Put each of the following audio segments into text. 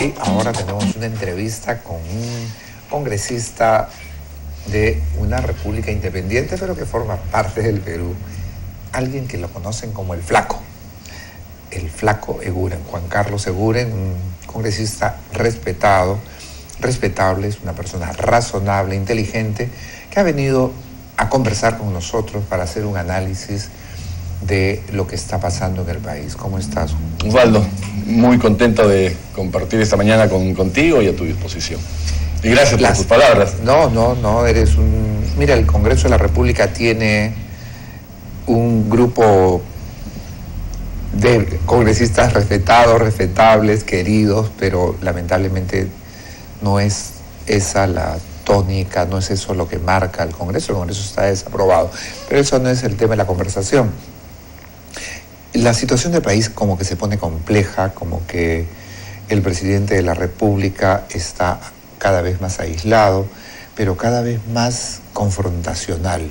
Y ahora tenemos una entrevista con un congresista de una república independiente, pero que forma parte del Perú. Alguien que lo conocen como el Flaco Eguren, Juan Carlos Eguren, un congresista respetado, respetable, es una persona razonable, inteligente, que ha venido a conversar con nosotros para hacer un análisis de lo que está pasando en el país. ¿Cómo estás? Osvaldo, muy contento de compartir esta mañana contigo y a tu disposición. Y gracias por tus palabras. No, eres un... Mira, el Congreso de la República tiene un grupo de congresistas respetados, respetables, queridos, pero lamentablemente no es esa la tónica, no es eso lo que marca el Congreso está desaprobado. Pero eso no es el tema de la conversación. La situación del país como que se pone compleja, como que el presidente de la República está cada vez más aislado, pero cada vez más confrontacional.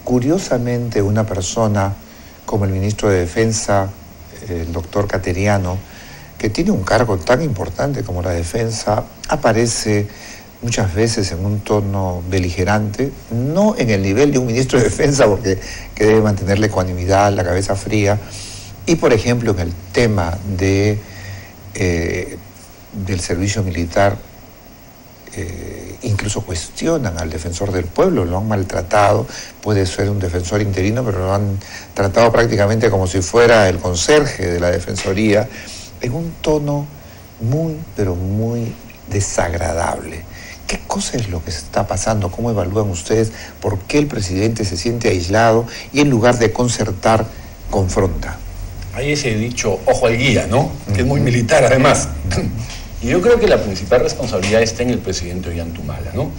Curiosamente, una persona como el ministro de Defensa, el doctor Cateriano, que tiene un cargo tan importante como la defensa, aparece muchas veces en un tono beligerante, no en el nivel de un ministro de Defensa, porque que debe mantener la ecuanimidad, la cabeza fría, y por ejemplo en el tema del servicio militar, incluso cuestionan al defensor del pueblo, lo han maltratado, puede ser un defensor interino, pero lo han tratado prácticamente como si fuera el conserje de la defensoría, en un tono muy, pero muy desagradable. ¿Qué cosa es lo que está pasando? ¿Cómo evalúan ustedes? ¿Por qué el presidente se siente aislado y en lugar de concertar, confronta? Hay ese dicho, ojo al guía, ¿no? Que es muy militar además. Y yo creo que la principal responsabilidad está en el presidente Ollantumala, ¿no?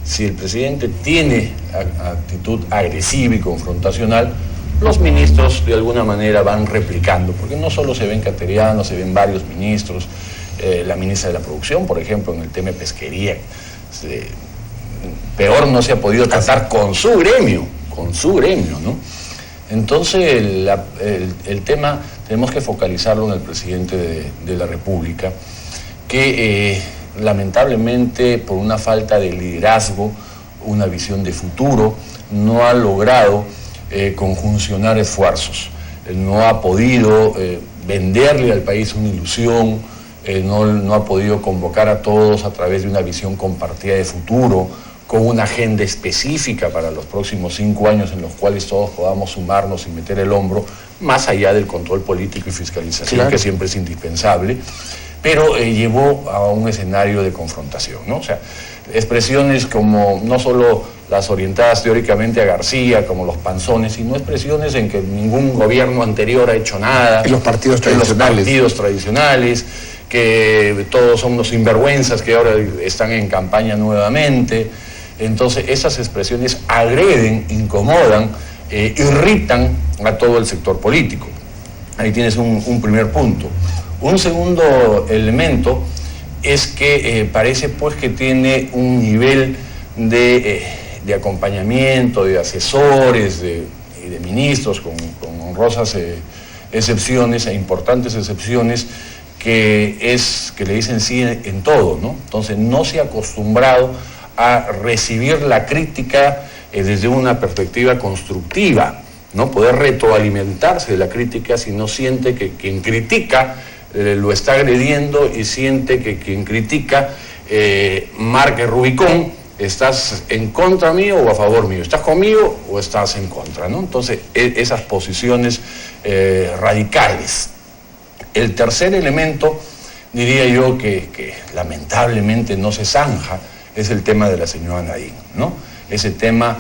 Si el presidente tiene actitud agresiva y confrontacional, los ministros de alguna manera van replicando, porque no solo se ven Cateriano, se ven varios ministros, la ministra de la Producción, por ejemplo, en el tema de pesquería, peor no se ha podido tratar con su gremio, ¿no? Entonces el tema tenemos que focalizarlo en el presidente de la República, que lamentablemente por una falta de liderazgo, una visión de futuro, no ha logrado conjuncionar esfuerzos. No ha podido venderle al país una ilusión, no ha podido convocar a todos a través de una visión compartida de futuro, con una agenda específica para los próximos 5 años en los cuales todos podamos sumarnos y meter el hombro, más allá del control político y fiscalización, claro, que siempre es indispensable, pero llevó a un escenario de confrontación, ¿no? O sea, expresiones como no solo las orientadas teóricamente a García, como los panzones, sino expresiones en que ningún gobierno anterior ha hecho nada. En los partidos tradicionales. Que todos son unos sinvergüenzas que ahora están en campaña nuevamente. Entonces esas expresiones agreden, incomodan, irritan a todo el sector político. Ahí tienes un primer punto. Un segundo elemento es que parece pues que tiene un nivel de acompañamiento, de asesores, de ministros con honrosas excepciones e importantes excepciones, que le dicen sí en todo, ¿no? Entonces no se ha acostumbrado a recibir la crítica desde una perspectiva constructiva, ¿no? Poder retroalimentarse de la crítica si no siente que quien critica lo está agrediendo y siente que quien critica marque Rubicón, ¿estás en contra mío o a favor mío? ¿Estás conmigo o estás en contra, ¿no? Entonces esas posiciones radicales. El tercer elemento, diría yo, que lamentablemente no se zanja, es el tema de la señora Nadine, ¿no? Ese tema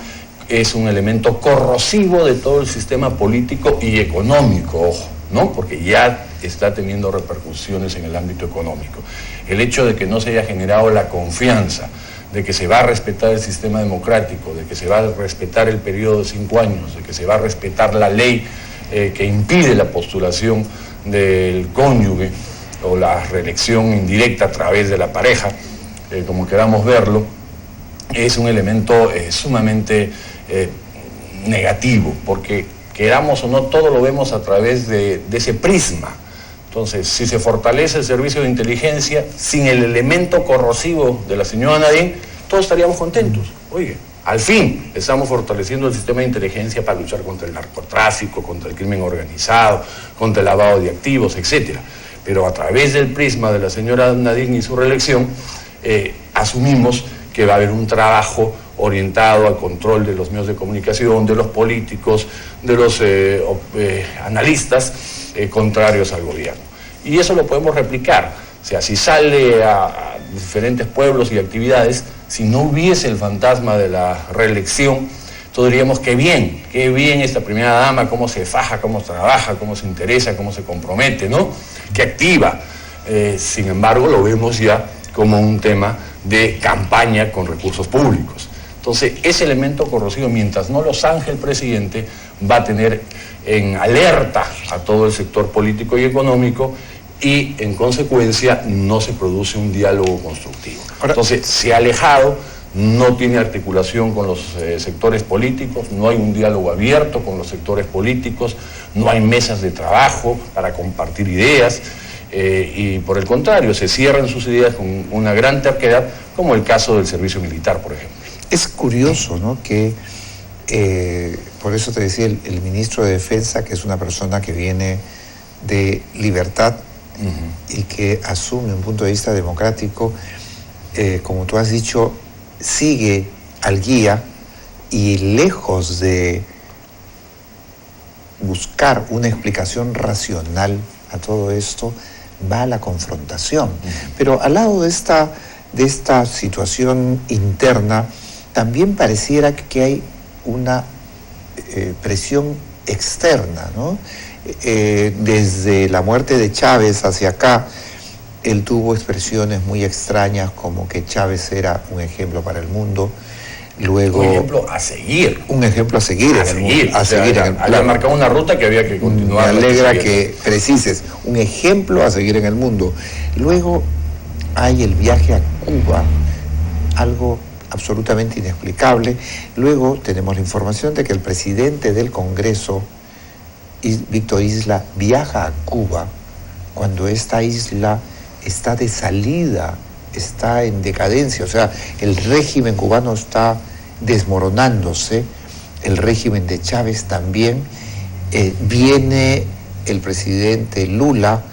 es un elemento corrosivo de todo el sistema político y económico, ojo, ¿no? Porque ya está teniendo repercusiones en el ámbito económico. El hecho de que no se haya generado la confianza de que se va a respetar el sistema democrático, de que se va a respetar el periodo de 5 años, de que se va a respetar la ley que impide la postulación del cónyuge o la reelección indirecta a través de la pareja, como queramos verlo, es un elemento sumamente negativo, porque queramos o no, todo lo vemos a través de ese prisma, Entonces, si se fortalece el servicio de inteligencia sin el elemento corrosivo de la señora Nadine, todos estaríamos contentos. Oye, al fin estamos fortaleciendo el sistema de inteligencia para luchar contra el narcotráfico, contra el crimen organizado, contra el lavado de activos, etc. Pero a través del prisma de la señora Nadine y su reelección, asumimos que va a haber un trabajo orientado al control de los medios de comunicación, de los políticos, de los analistas contrarios al gobierno. Y eso lo podemos replicar. O sea, si sale a diferentes pueblos y actividades, si no hubiese el fantasma de la reelección, todos diríamos qué bien esta primera dama, cómo se faja, cómo trabaja, cómo se interesa, cómo se compromete, ¿no? Qué activa. Sin embargo, lo vemos ya como un tema de campaña con recursos públicos. Entonces, ese elemento corrosivo, mientras no lo zanje el presidente, va a tener en alerta a todo el sector político y económico y, en consecuencia, no se produce un diálogo constructivo. Entonces, se ha alejado, no tiene articulación con los sectores políticos, no hay un diálogo abierto con los sectores políticos, no hay mesas de trabajo para compartir ideas, y por el contrario, se cierran sus ideas con una gran terquedad, como el caso del servicio militar, por ejemplo. Es curioso, ¿no?, que por eso te decía el ministro de Defensa, que es una persona que viene de libertad y que asume un punto de vista democrático, como tú has dicho, sigue al guía y lejos de buscar una explicación racional a todo esto, va a la confrontación. Pero al lado de esta situación interna, también pareciera que hay una presión externa, ¿no? Desde la muerte de Chávez hacia acá, él tuvo expresiones muy extrañas como que Chávez era un ejemplo para el mundo. Luego, un ejemplo a seguir. Un ejemplo a seguir. Había marcado una ruta que había que continuar. Me alegra que precises. Un ejemplo a seguir en el mundo. Luego hay el viaje a Cuba, algo absolutamente inexplicable. Luego tenemos la información de que el presidente del Congreso, Víctor Isla, viaja a Cuba cuando esta isla está de salida, está en decadencia, o sea, el régimen cubano está desmoronándose, el régimen de Chávez también. Viene el presidente Lula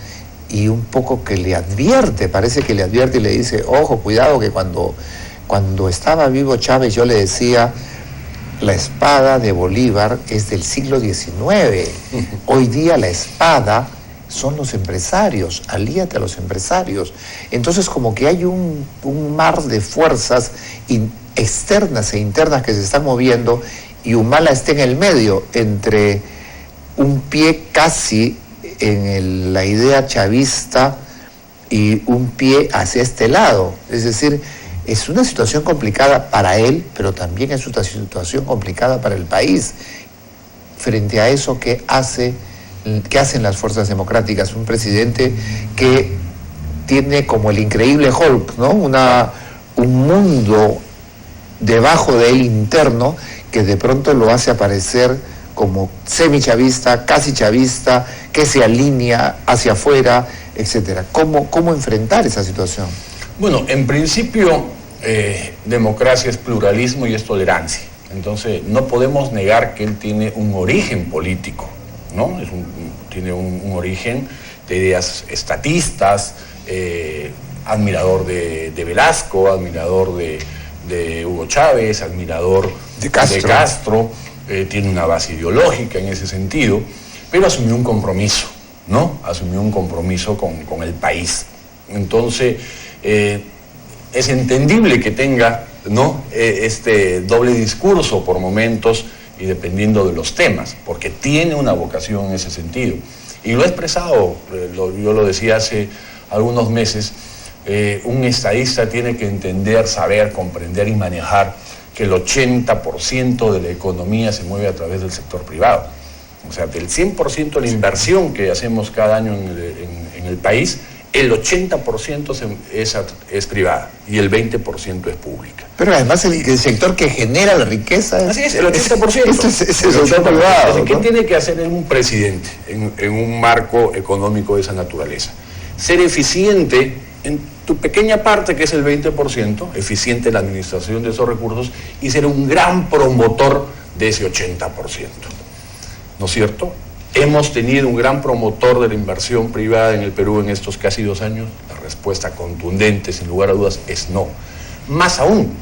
y un poco que le advierte, parece que le advierte y le dice, ojo, cuidado, que cuando estaba vivo Chávez yo le decía, la espada de Bolívar es del siglo XIX, hoy día la espada son los empresarios, alíate a los empresarios. Entonces como que hay un mar de fuerzas externas e internas que se están moviendo y Humala está en el medio, entre un pie casi en la idea chavista y un pie hacia este lado. Es decir, es una situación complicada para él, pero también es una situación complicada para el país. Frente a eso, ¿qué hacen las fuerzas democráticas? Un presidente que tiene como el increíble Hulk, ¿no? Un mundo debajo de él interno que de pronto lo hace aparecer como semichavista, casi chavista, que se alinea hacia afuera, etcétera. ¿Cómo enfrentar esa situación? Bueno, en principio, democracia es pluralismo y es tolerancia. Entonces, no podemos negar que él tiene un origen político, ¿no? Tiene un origen de ideas estatistas, admirador de Velasco, admirador de Hugo Chávez, admirador de Castro, tiene una base ideológica en ese sentido, pero asumió un compromiso, ¿no? Asumió un compromiso con el país. Entonces, es entendible que tenga, ¿no?, este doble discurso por momentos y dependiendo de los temas, porque tiene una vocación en ese sentido. Y lo he expresado, yo lo decía hace algunos meses, un estadista tiene que entender, saber, comprender y manejar que el 80% de la economía se mueve a través del sector privado. O sea, del 100% de la inversión que hacemos cada año en el país, el 80% es privada y el 20% es pública. Pero además el sector que genera la riqueza así es, el 80%. Es el sector privado. Entonces, ¿qué tiene que hacer un presidente en un marco económico de esa naturaleza? Ser eficiente en tu pequeña parte, que es el 20%, eficiente en la administración de esos recursos, y ser un gran promotor de ese 80%. ¿No es cierto? ¿Hemos tenido un gran promotor de la inversión privada en el Perú en estos casi 2 años? La respuesta contundente, sin lugar a dudas, es no. Más aún,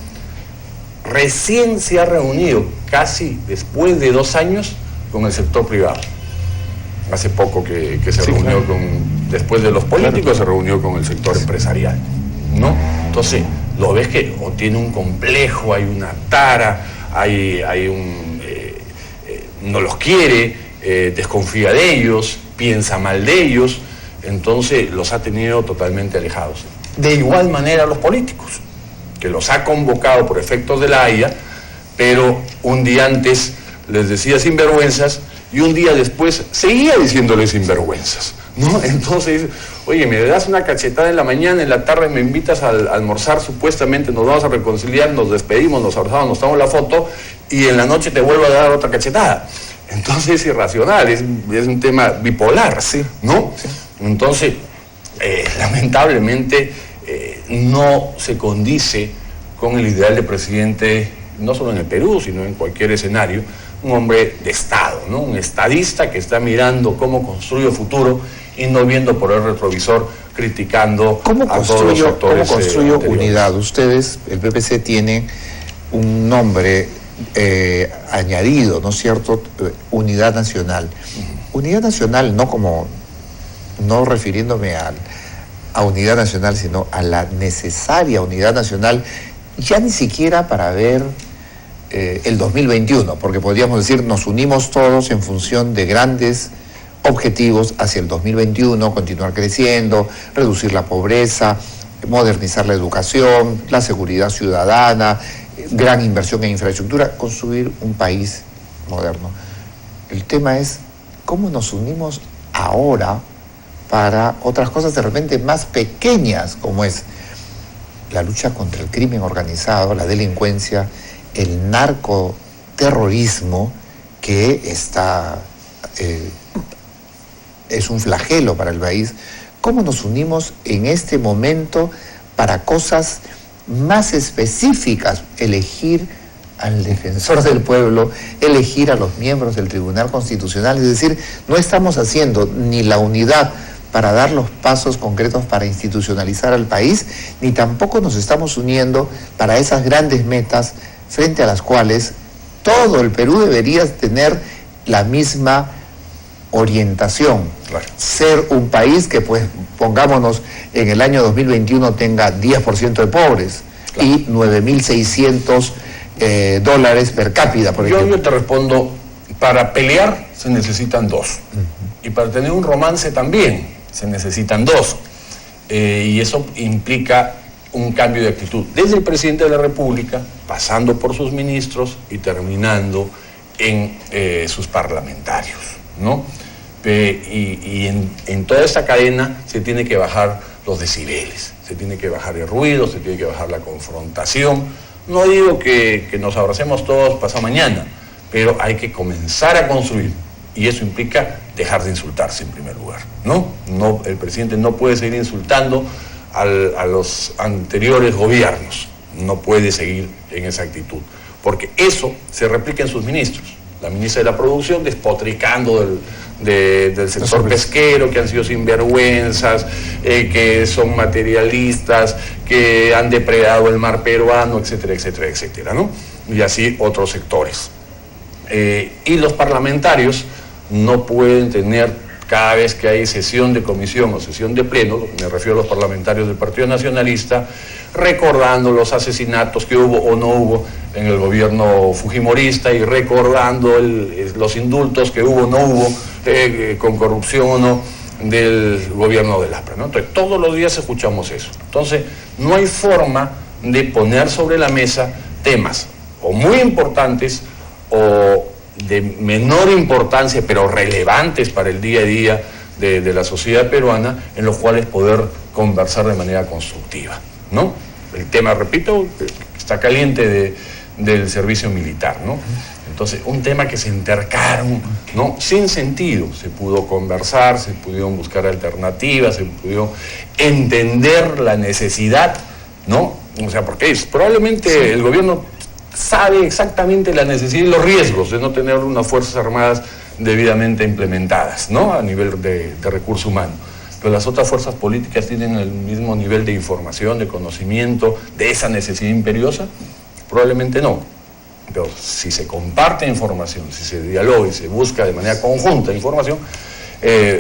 recién se ha reunido, casi después de 2 años, con el sector privado. Hace poco que se reunió después de los políticos, se reunió con el sector empresarial, ¿no? Entonces, lo ves que o tiene un complejo, hay una tara, no los quiere, desconfía de ellos, piensa mal de ellos, entonces los ha tenido totalmente alejados. De igual manera los políticos, que los ha convocado por efectos de la Haya, pero un día antes les decía sinvergüenzas y un día después seguía diciéndoles sinvergüenzas, ¿no? Entonces, oye, me das una cachetada en la mañana, en la tarde me invitas a almorzar, supuestamente nos vamos a reconciliar, nos despedimos, nos abrazamos, nos tomamos la foto y en la noche te vuelvo a dar otra cachetada. Entonces es irracional, es un tema bipolar, sí, ¿no? Sí. Entonces, lamentablemente, no se condice con el ideal de presidente, no solo en el Perú, sino en cualquier escenario, un hombre de Estado, ¿no? Un estadista que está mirando cómo construye futuro y no viendo por el retrovisor, criticando a todos los actores. ¿Cómo construyo unidad? Ustedes, el PPC, tiene un nombre añadido, ¿no es cierto? Unidad Nacional. Unidad Nacional, no refiriéndome a unidad nacional, sino a la necesaria unidad nacional, ya ni siquiera para ver el 2021, porque podríamos decir, nos unimos todos en función de grandes objetivos hacia el 2021, continuar creciendo, reducir la pobreza, modernizar la educación, la seguridad ciudadana, gran inversión en infraestructura, construir un país moderno. El tema es cómo nos unimos ahora para otras cosas de repente más pequeñas, como es la lucha contra el crimen organizado, la delincuencia, el narcoterrorismo, que es un flagelo para el país. ¿Cómo nos unimos en este momento para cosas más específicas? Elegir al defensor del pueblo, elegir a los miembros del Tribunal Constitucional, es decir, no estamos haciendo ni la unidad para dar los pasos concretos para institucionalizar al país, ni tampoco nos estamos uniendo para esas grandes metas frente a las cuales todo el Perú debería tener la misma orientación. Claro. Ser un país que, pues, pongámonos, en el año 2021 tenga 10% de pobres, claro, y $9,600 per cápita, por ejemplo. Yo te respondo, para pelear se necesitan 2. Y para tener un romance también se necesitan 2. Y eso implica un cambio de actitud, desde el presidente de la República, pasando por sus ministros y terminando en sus parlamentarios, ¿no? Y en toda esta cadena se tiene que bajar los decibeles, se tiene que bajar el ruido, se tiene que bajar la confrontación. No digo que nos abracemos todos pasado mañana, pero hay que comenzar a construir, y eso implica dejar de insultarse en primer lugar, ¿no? El presidente no puede seguir insultando a los anteriores gobiernos, no puede seguir en esa actitud, porque eso se replica en sus ministros. La ministra de la Producción despotricando del sector pesquero, que han sido sinvergüenzas, que son materialistas, que han depredado el mar peruano, etcétera, etcétera, etcétera, ¿no? Y así otros sectores. Y los parlamentarios no pueden tener, cada vez que hay sesión de comisión o sesión de pleno, me refiero a los parlamentarios del Partido Nacionalista, recordando los asesinatos que hubo o no hubo en el gobierno fujimorista y recordando los indultos que hubo o no hubo con corrupción o no del gobierno del APRA, ¿no? Entonces, todos los días escuchamos eso. Entonces, no hay forma de poner sobre la mesa temas o muy importantes o de menor importancia, pero relevantes para el día a día de la sociedad peruana en los cuales poder conversar de manera constructiva, ¿no? El tema, repito, está caliente del servicio militar, ¿no? Entonces, un tema que se intercaron, ¿no? Sin sentido. Se pudo conversar, se pudieron buscar alternativas, se pudo entender la necesidad, ¿no? O sea, porque probablemente el gobierno sabe exactamente la necesidad y los riesgos de no tener unas Fuerzas Armadas debidamente implementadas, ¿no? A nivel de recurso humano. Pero las otras fuerzas políticas tienen el mismo nivel de información, de conocimiento, de esa necesidad imperiosa. Probablemente no, pero si se comparte información, si se dialoga y se busca de manera conjunta información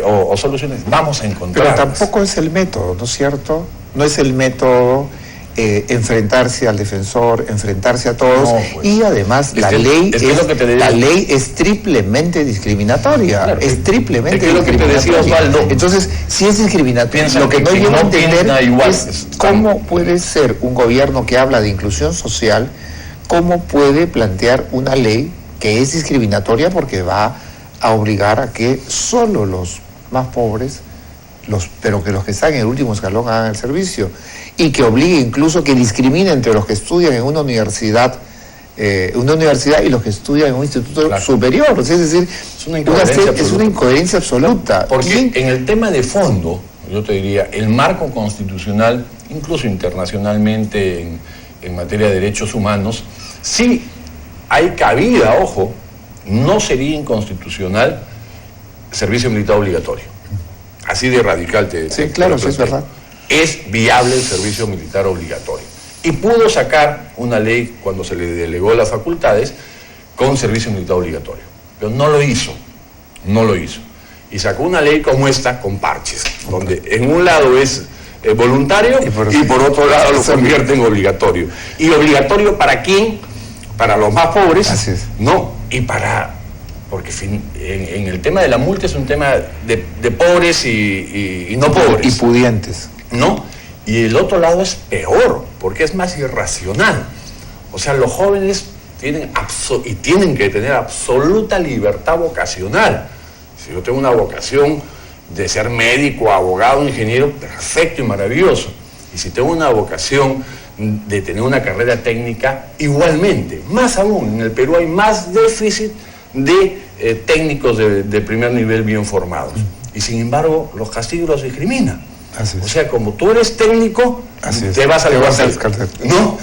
o soluciones, vamos a encontrar. Pero tampoco es el método, ¿no es cierto? No es el método enfrentarse al defensor, enfrentarse a todos, no, pues. Y además la ley es triplemente discriminatoria, claro, es triplemente discriminatoria. Es lo que te decía Osvaldo. Entonces, si es discriminatoria, lo que no llego a entender es cómo puede ser un gobierno que habla de inclusión social, cómo puede plantear una ley que es discriminatoria porque va a obligar a que solo los más pobres, pero que los que están en el último escalón hagan el servicio, y que obligue incluso que discrimine entre los que estudian en una universidad y los que estudian en un instituto superior. Es decir, es una incoherencia absoluta. Porque en el tema de fondo, yo te diría, el marco constitucional, incluso internacionalmente en materia de derechos humanos, sí hay cabida, ojo, no sería inconstitucional servicio militar obligatorio. Así de radical sí, claro, sí es verdad. Es viable el servicio militar obligatorio. Y pudo sacar una ley cuando se le delegó las facultades con servicio militar obligatorio. Pero no lo hizo. Y sacó una ley como esta con parches, donde en un lado es voluntario y por otro lado lo convierte en obligatorio. ¿Y obligatorio para quién? Para los más pobres. Así es. No, y porque en el tema de la multa es un tema de pobres y no pobres. Y pudientes. ¿No? Y el otro lado es peor, porque es más irracional. O sea, los jóvenes tienen que tener absoluta libertad vocacional. Si yo tengo una vocación de ser médico, abogado, ingeniero, perfecto y maravilloso. Y si tengo una vocación de tener una carrera técnica, igualmente. Más aún, en el Perú hay más déficit de técnicos de primer nivel bien formados. Y sin embargo, los castigos los discriminan. O sea, como tú eres técnico, te vas a descartar. ¿No?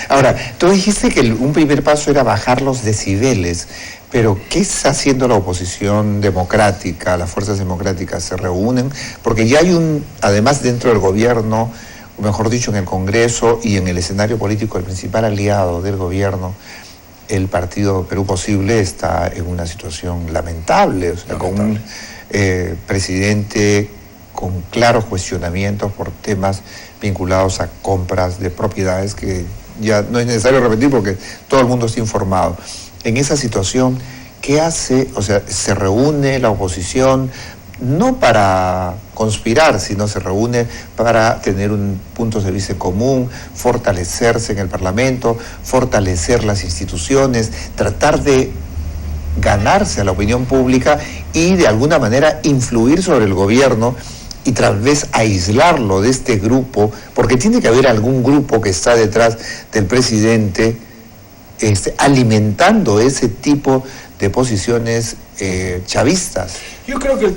Ahora, tú dijiste que un primer paso era bajar los decibeles, pero ¿qué está haciendo la oposición democrática? Las fuerzas democráticas se reúnen, porque ya hay además dentro del gobierno, o mejor dicho, en el Congreso y en el escenario político, el principal aliado del gobierno, el partido Perú Posible, está en una situación lamentable, o sea, con un presidente con claros cuestionamientos por temas vinculados a compras de propiedades que ya no es necesario repetir porque todo el mundo está informado. En esa situación, ¿qué hace? O sea, se reúne la oposición no para conspirar, sino se reúne para tener un punto de vista común, fortalecerse en el Parlamento, fortalecer las instituciones, tratar de ganarse a la opinión pública y de alguna manera influir sobre el gobierno y tal vez aislarlo de este grupo, porque tiene que haber algún grupo que está detrás del presidente alimentando ese tipo de posiciones chavistas. Yo creo que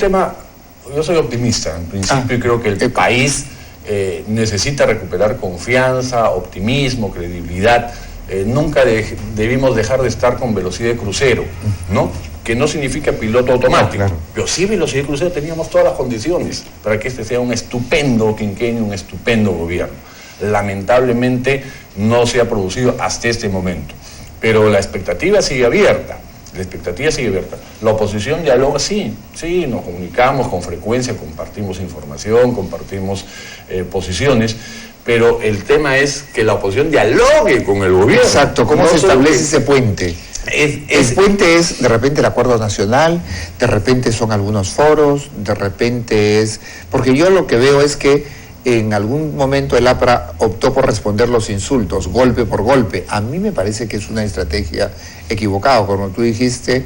yo soy optimista en principio y creo que el país necesita recuperar confianza, optimismo, credibilidad. Nunca debimos dejar de estar con velocidad de crucero, ¿no? Que no significa piloto automático. Claro. Pero sí, velocidad de crucero, teníamos todas las condiciones para que este sea un estupendo quinquenio, un estupendo gobierno. Lamentablemente no se ha producido hasta este momento. Pero la expectativa sigue abierta. La oposición dialoga, sí, nos comunicamos con frecuencia, compartimos información, compartimos posiciones, pero el tema es que la oposición dialogue con el gobierno. Exacto, ¿cómo se establece ese puente? El puente es de repente el acuerdo nacional, de repente son algunos foros, de repente es... Porque yo lo que veo es que en algún momento el APRA optó por responder los insultos, golpe por golpe. A mí me parece que es una estrategia equivocada. Como tú dijiste,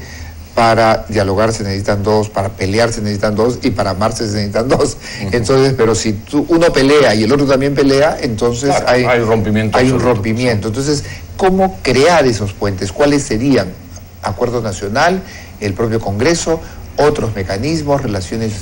para dialogar se necesitan dos, para pelear se necesitan dos y para amarse se necesitan dos. Entonces, pero si uno pelea y el otro también pelea, entonces claro, hay rompimiento. Hay un rompimiento. Entonces, ¿cómo crear esos puentes? ¿Cuáles serían? Acuerdo nacional, el propio Congreso, otros mecanismos, relaciones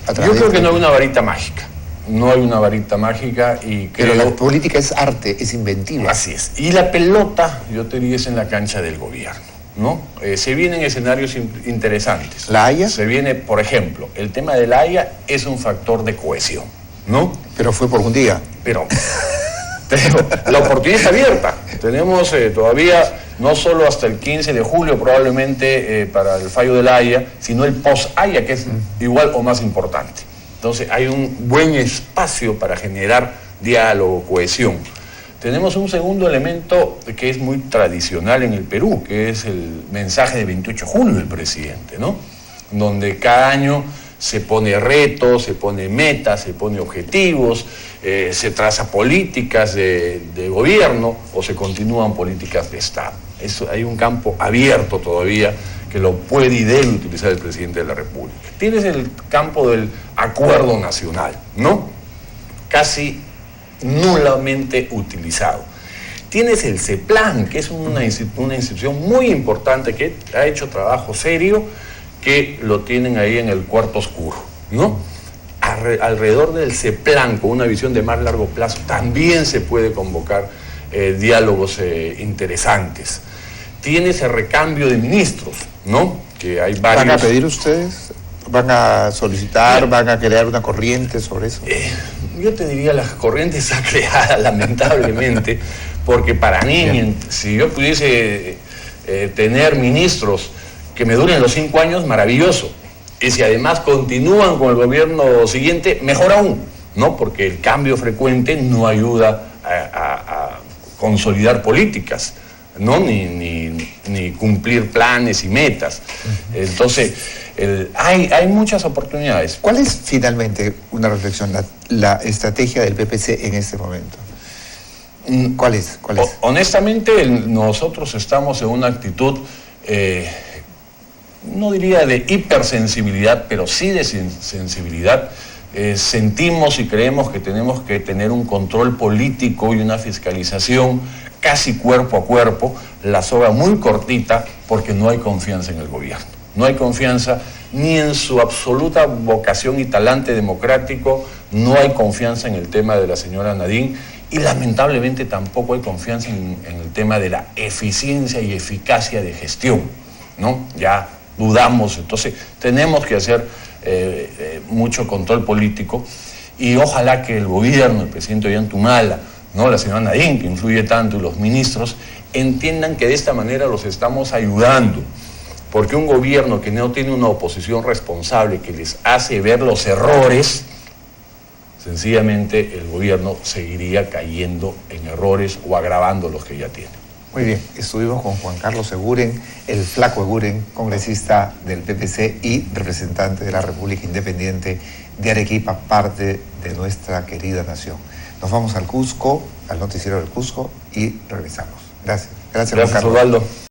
a través. Yo creo que no hay una varita mágica. No hay una varita mágica y creo... Pero la política es arte, es inventiva. Así es. Y la pelota, yo te diría, es en la cancha del gobierno, ¿no? Se vienen escenarios interesantes. ¿La Haya? Se viene, por ejemplo, el tema de la Haya es un factor de cohesión, ¿no? Pero fue por un día. Pero la oportunidad está abierta. Tenemos todavía, no solo hasta el 15 de julio probablemente para el fallo de la Haya, sino el post-Haya, que es igual o más importante. Entonces hay un buen espacio para generar diálogo, cohesión. Tenemos un segundo elemento que es muy tradicional en el Perú, que es el mensaje de 28 de julio del presidente, ¿no? Donde cada año se pone retos, se pone metas, se pone objetivos, se traza políticas de gobierno o se continúan políticas de Estado. Hay un campo abierto todavía que lo puede y debe utilizar el presidente de la República. Tienes el campo del acuerdo nacional, ¿no? Casi nulamente utilizado. Tienes el CEPLAN, que es una institución muy importante que ha hecho trabajo serio, que lo tienen ahí en el cuarto oscuro, ¿no? Alrededor del CEPLAN, con una visión de más largo plazo, también se puede convocar diálogos interesantes. Tienes el recambio de ministros, ¿no? Que hay varios. ¿Van a pedir ustedes? ¿Van a solicitar? ¿Van a crear una corriente sobre eso? Yo te diría, la corriente está creada, lamentablemente, porque para mí, si yo pudiese tener ministros que me duren los 5 años, maravilloso. Y si además continúan con el gobierno siguiente, mejor aún, ¿no? Porque el cambio frecuente no ayuda a consolidar políticas, ¿no? Ni cumplir planes y metas. Entonces, hay muchas oportunidades. ¿Cuál es finalmente, una reflexión, la estrategia del PPC en este momento? ¿Cuál es? Honestamente, nosotros estamos en una actitud, no diría de hipersensibilidad, pero sí de sensibilidad. Sentimos y creemos que tenemos que tener un control político y una fiscalización casi cuerpo a cuerpo, la soga muy cortita, porque no hay confianza en el gobierno. No hay confianza ni en su absoluta vocación y talante democrático, no hay confianza en el tema de la señora Nadine y lamentablemente tampoco hay confianza en el tema de la eficiencia y eficacia de gestión, ¿no? Ya dudamos, entonces tenemos que hacer mucho control político y ojalá que el gobierno, el presidente Ollantumala, ¿no? La señora Nadine, que influye tanto, y los ministros, entiendan que de esta manera los estamos ayudando, porque un gobierno que no tiene una oposición responsable que les hace ver los errores, sencillamente el gobierno seguiría cayendo en errores o agravando los que ya tiene. Muy bien, estuvimos con Juan Carlos Eguren, el flaco Eguren, congresista del PPC y representante de la República Independiente de Arequipa, parte de nuestra querida nación. Nos vamos al Cusco, al noticiero del Cusco y regresamos. Gracias. Gracias, Juan Carlos. Osvaldo.